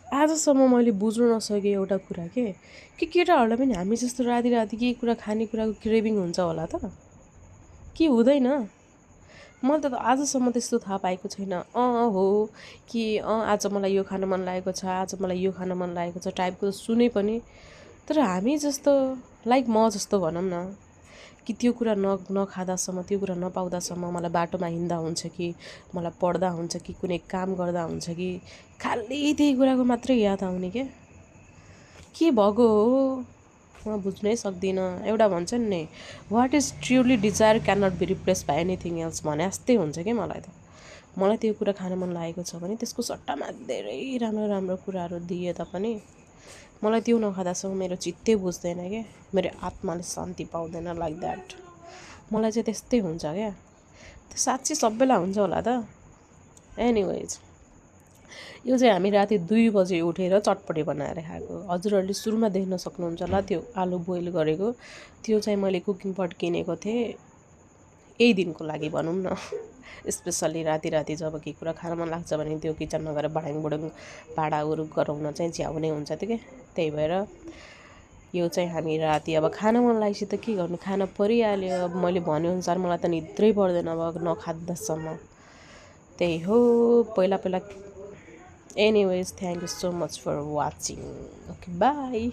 आजसम्म मैले बुझ्नु नसकेँ एउटा कुरा कि केटाहरूलाई पनि हामी जस्तो राति राति केही कुरा खानेकुराको क्रेभिङ हुन्छ होला त कि हुँदैन। मैले त आजसम्म त्यस्तो थाहा पाएको छैन। हो कि आज मलाई यो खान मन लागेको छ, आज मलाई यो खान मन लागेको छ टाइपको सुने पनि। तर हामी जस्तो लाइक म जस्तो भनौँ न कि त्यो कुरा नखाँदासम्म, त्यो कुरा नपाउँदासम्म मलाई बाटोमा हिँड्दा हुन्छ कि मलाई पढ्दा हुन्छ कि कुनै काम गर्दा हुन्छ कि खालि त्यही कुराको मात्रै याद आउने के भएको हो म बुझ्नै सक्दिनँ। एउटा भन्छ नि what is truly desire can not be replace by anything else भने जस्तै हुन्छ कि मलाई त। मलाई त्यो कुरा खान मन लागेको छ भने त्यसको सट्टामा धेरै राम्रो राम्रो कुराहरू दिए तापनि मलाई त्यो नखाँदासम्म मेरो चित्तै बुझ्दैन क्या, मेरो आत्माले शान्ति पाउँदैन लाइक द्याट। मलाई चाहिँ त्यस्तै हुन्छ क्या। त्यो साँच्चै सबैलाई हुन्छ होला त। एनिवेज यो चाहिँ हामी राति 2 बजे उठेर चटपटे बनाएर खाएको। हजुरहरूले सुरुमा देख्न सक्नुहुन्छ होला त्यो आलु बोइल गरेको। त्यो चाहिँ मैले कुकिङ पट किनेको थिएँ यही दिनको लागि भनौँ न। स्पेसल्ली राति राति जब केही कुरा खान मन लाग्छ भने त्यो किचनमा गएर बडाङ भाँडाहरू गराउन चाहिँ झ्याउने हुन्छ त्यो क्या। त्यही भएर यो चाहिँ हामी राति अब खान मन लागेपछि त के गर्नु, खान परिहाल्यो। अब मैले भनेअनुसार मलाई त निद्रै पर्दैन अब नखाँदासम्म। त्यही हो पहिला। Anyways, thank you so much for watching. Okay, bye.